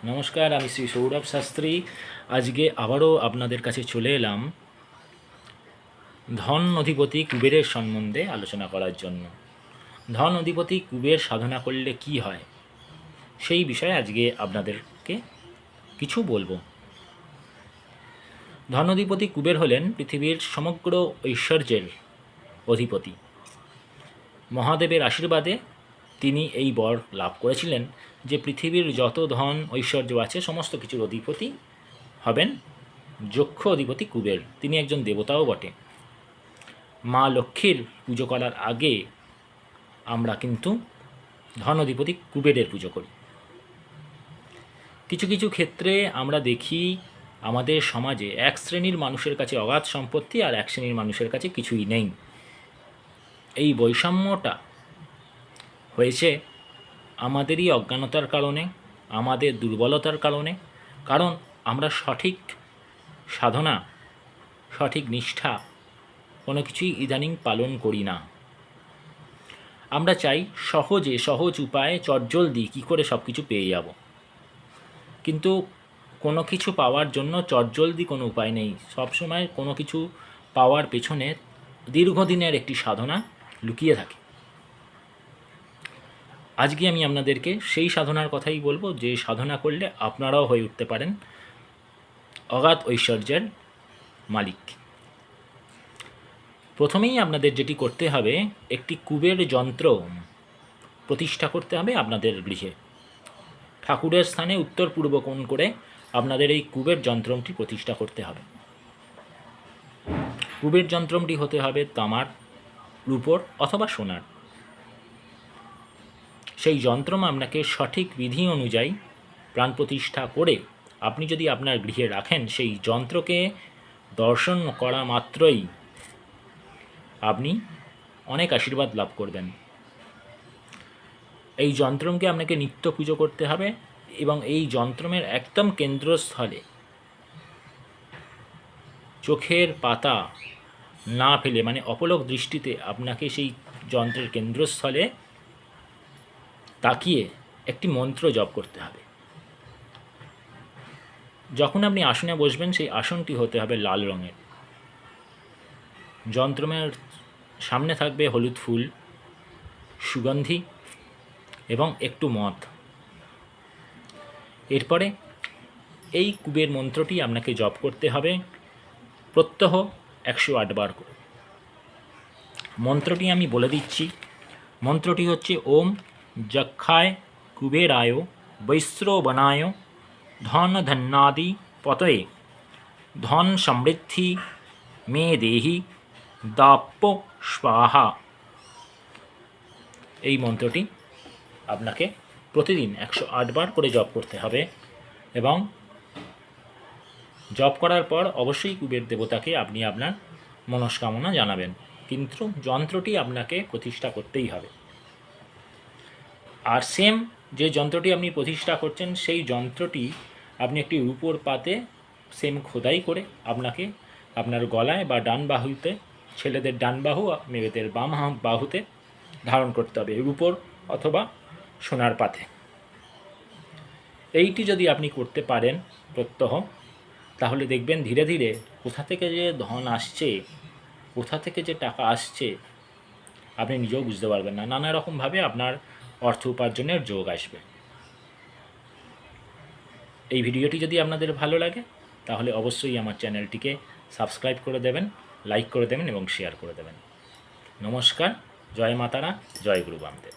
নমস্কার, আমি শ্রী সৌরভ শাস্ত্রী। আজকে আবারও আপনাদের কাছে চলে এলাম ধন অধিপতি কুবেরের সম্বন্ধে আলোচনা করার জন্য। ধন অধিপতি কুবের সাধনা করলে কি হয় সেই বিষয়ে আজকে আপনাদেরকে কিছু বলবো। ধন অধিপতি কুবের হলেন পৃথিবীর সমগ্র ঐশ্বর্যের অধিপতি। মহাদেবের আশীর্বাদে তিনি এই বর লাভ করেছিলেন যে পৃথিবীর যত ধন ঐশ্বর্য আছে সমস্ত কিছুর অধিপতি হবেন যক্ষ অধিপতি কুবের। তিনি একজন দেবতাও বটে। মা লক্ষ্মীর পুজো করার আগে আমরা কিন্তু ধন অধিপতি কুবেরের পুজো করি। কিছু কিছু ক্ষেত্রে আমরা দেখি আমাদের সমাজে এক শ্রেণীর মানুষের কাছে অগাধ সম্পত্তি আর এক শ্রেণীর মানুষের কাছে কিছুই নেই। এই বৈষম্যটা হয়েছে আমাদেরই অজ্ঞানতার কারণে, আমাদের দুর্বলতার কারণে। কারণ আমরা সঠিক সাধনা, সঠিক নিষ্ঠা কোনো কিছুই ইদানিং পালন করি না। আমরা চাই সহজ উপায়ে চটজলদি কী করে সব কিছু পেয়ে যাব, কিন্তু কোনো কিছু পাওয়ার জন্য চটজলদি কোনো উপায় নেই। সবসময় কোনো কিছু পাওয়ার পেছনে দীর্ঘদিনের একটি সাধনা লুকিয়ে থাকে। আজকে আমি আপনাদেরকে সেই সাধনার কথাই বলবো, যে সাধনা করলে আপনারাও হয়ে উঠতে পারেন অগাধ ঐশ্বর্যের মালিক। প্রথমেই আপনাদের যেটি করতে হবে, একটি কুবের যন্ত্র প্রতিষ্ঠা করতে হবে আপনাদের গৃহে। ঠাকুরের স্থানে উত্তর পূর্ব কোণ করে আপনাদের এই কুবের যন্ত্রটি প্রতিষ্ঠা করতে হবে। কুবের যন্ত্রটি হতে হবে তামার, রূপোর অথবা সোনার। সেই যন্ত্র আপনাকে সঠিক বিধি অনুযায়ী প্রাণ প্রতিষ্ঠা করে আপনি যদি আপনার গৃহে রাখেন, সেই যন্ত্রকে দর্শন করা মাত্রই আপনি অনেক আশীর্বাদ লাভ করবেন। এই যন্ত্রকে আপনাকে নিত্য পুজো করতে হবে এবং এই যন্ত্রের একদম কেন্দ্রস্থলে চোখের পাতা না ফেলে, মানে অপলক দৃষ্টিতে আপনাকে সেই যন্ত্রের কেন্দ্রস্থলে তাকিয়ে একটি মন্ত্র জপ করতে হবে। যখন আপনি আসনে বসবেন, সেই আসনটি হতে হবে লাল রঙের। যন্ত্রের সামনে থাকবে হলুদ ফুল, সুগন্ধি এবং একটু মদ। এরপরে এই কুবের মন্ত্রটি আপনাকে জপ করতে হবে প্রত্যহ 108 বার করে। মন্ত্রটি আমি বলে দিচ্ছি। মন্ত্রটি হচ্ছে ওম যক্ষায় কুবেরায় বৈশ্রবণায় ধন ধন্যাদি পতয়ে ধন সমৃদ্ধি মে দেহি দাপ্য স্বাহা। এই মন্ত্রটি আপনাকে প্রতিদিন 108 বার করে জপ করতে হবে এবং জপ করার পর অবশ্যই কুবের দেবতাকে আপনি আপনার মনস্কামনা জানাবেন, কিন্তু যন্ত্রটি আপনাকে প্রতিষ্ঠা করতেই হবে। আর সেম যে যন্ত্রটি আপনি প্রতিষ্ঠা করছেন, সেই যন্ত্রটি আপনি একটি রূপোর পাতে সেম খোদাই করে আপনাকে আপনার গলায় বা ডান বাহুতে, ছেলেদের ডান বাহু, মেয়েদের বাম বাহুতে ধারণ করতে হবে, রূপোর অথবা সোনার পাতে। এইটি যদি আপনি করতে পারেন প্রত্যহ, তাহলে দেখবেন ধীরে ধীরে কোথা থেকে যে ধন আসছে, কোথা থেকে যে টাকা আসছে আপনি নিজেও বুঝতে পারবেন না। নানা রকমভাবে আপনার অর্থ উপার্জনের যোগ আসবে। এই ভিডিওটি যদি আপনাদের ভালো লাগে তাহলে অবশ্যই আমার চ্যানেলটিকে সাবস্ক্রাইব করে দেবেন, লাইক করে দেবেন এবং শেয়ার করে দেবেন। নমস্কার, জয় মাতারা, জয় গুরু বামদেব।